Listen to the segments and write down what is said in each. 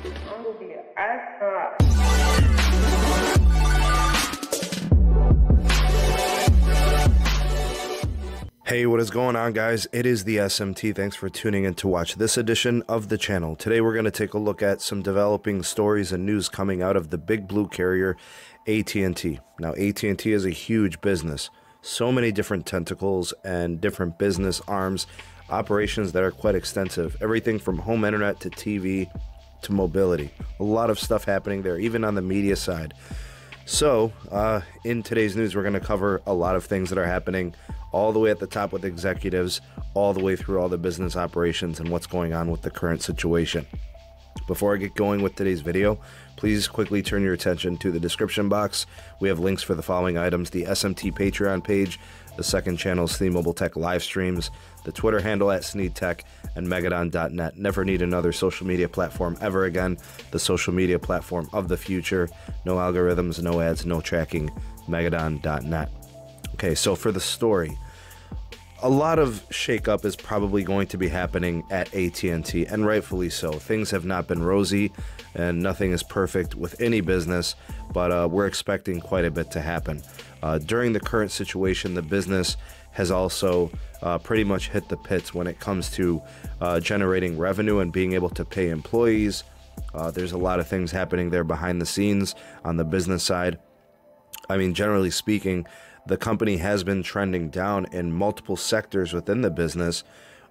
I'm gonna be an astronaut. Hey, what is going on, guys? It is the SMT. Thanks for tuning in to watch this edition of the channel. Today we're going to take a look at some developing stories and news coming out of the big blue carrier AT&T. Now, AT&T is a huge business. So many different tentacles and different business arms, operations that are quite extensive. Everything from home internet to TV to mobility. A lot of stuff happening there, even on the media side. So, in today's news, we're going to cover a lot of things that are happening all the way at the top with executives, all the way through all the business operations and what's going on with the current situation. Before I get going with today's video, please quickly turn your attention to the description box. We have links for the following items: the SMT Patreon page, the second channel's The Mobile Tech live streams, the Twitter handle at SneedTech, and Megadon.net. Never need another social media platform ever again. The social media platform of the future. No algorithms, no ads, no tracking. Megadon.net. Okay, so for the story, a lot of shakeup is probably going to be happening at AT&T, and rightfully so. Things have not been rosy, and nothing is perfect with any business, but we're expecting quite a bit to happen. During the current situation, the business has also pretty much hit the pits when it comes to generating revenue and being able to pay employees. There's a lot of things happening there behind the scenes on the business side. I mean, generally speaking, the company has been trending down in multiple sectors within the business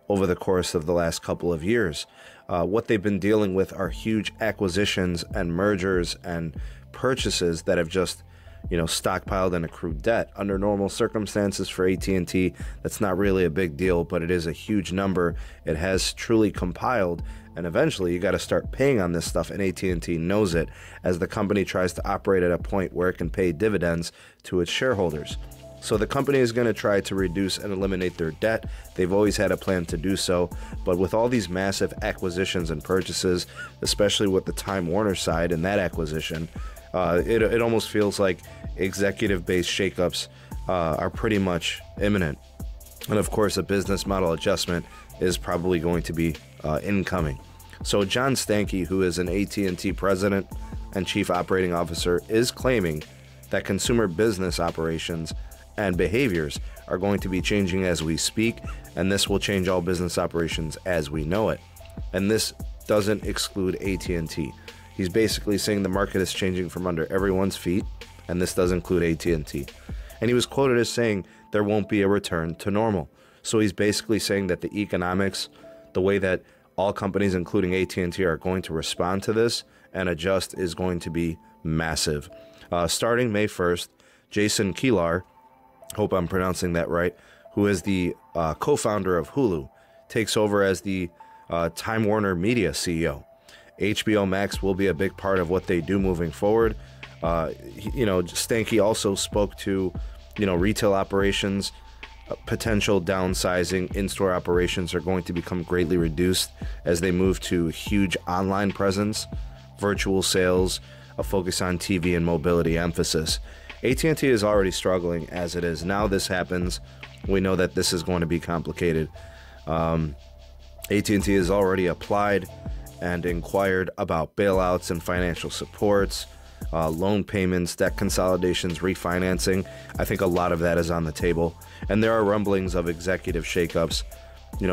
over the course of the last couple of years. What they've been dealing with are huge acquisitions and mergers and purchases that have just, stockpiled and accrued debt. Under normal circumstances for AT&T, that's not really a big deal, but it is a huge number. It has truly compiled, and eventually you got to start paying on this stuff, and AT&T knows it as the company tries to operate at a point where it can pay dividends to its shareholders. So the company is going to try to reduce and eliminate their debt. They've always had a plan to do so, but with all these massive acquisitions and purchases, especially with the Time Warner side and that acquisition, it almost feels like executive-based shakeups are pretty much imminent. And of course, a business model adjustment is probably going to be incoming. So John Stankey, who is an AT&T president and chief operating officer, is claiming that consumer business operations and behaviors are going to be changing as we speak, and this will change all business operations as we know it. And this doesn't exclude AT&T. He's basically saying the market is changing from under everyone's feet, and this does include AT&T. And he was quoted as saying there won't be a return to normal. So he's basically saying that the economics, the way that all companies, including AT&T, are going to respond to this and adjust is going to be massive. Starting May 1st, Jason Kilar, hope I'm pronouncing that right, who is the co-founder of Hulu, takes over as the Time Warner Media CEO. HBO Max will be a big part of what they do moving forward. Stankey also spoke to, retail operations, potential downsizing. In-store operations are going to become greatly reduced as they move to huge online presence, virtual sales, a focus on TV and mobility emphasis. AT&T is already struggling as it is. Now this happens. We know that this is going to be complicated. AT&T has already applied and inquired about bailouts and financial supports, loan payments, debt consolidations, refinancing. I think a lot of that is on the table. And there are rumblings of executive shakeups,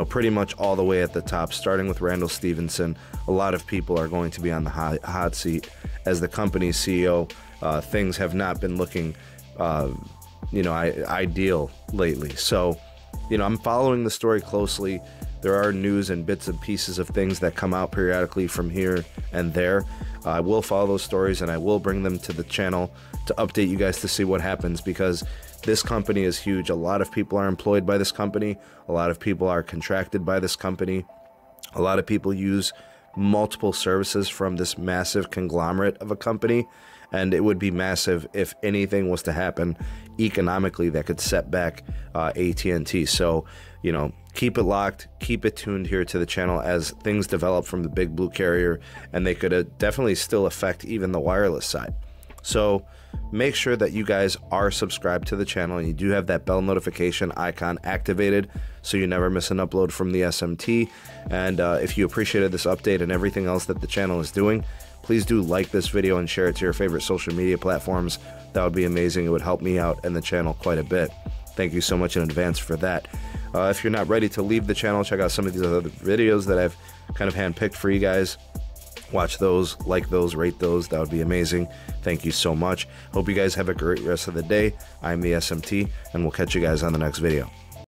pretty much all the way at the top, starting with Randall Stevenson. A lot of people are going to be on the hot seat as the company's CEO. Things have not been looking, ideal lately. So, I'm following the story closely. There are news and bits and pieces of things that come out periodically from here and there. I will follow those stories and I will bring them to the channel to update you guys to see what happens, because this company is huge. A lot of people are employed by this company. A lot of people are contracted by this company. A lot of people use multiple services from this massive conglomerate of a company, and it would be massive if anything was to happen economically that could set back AT&T. So, keep it locked, keep it tuned here to the channel as things develop from the big blue carrier, and they could definitely still affect even the wireless side. So make sure that you guys are subscribed to the channel and you do have that bell notification icon activated so you never miss an upload from the SMT. And if you appreciated this update and everything else that the channel is doing, please do like this video and share it to your favorite social media platforms. That would be amazing. It would help me out and the channel quite a bit. Thank you so much in advance for that. If you're not ready to leave the channel, check out some of these other videos that I've kind of handpicked for you guys. Watch those, like those, rate those. That would be amazing. Thank you so much. Hope you guys have a great rest of the day. I'm the SMT, and we'll catch you guys on the next video.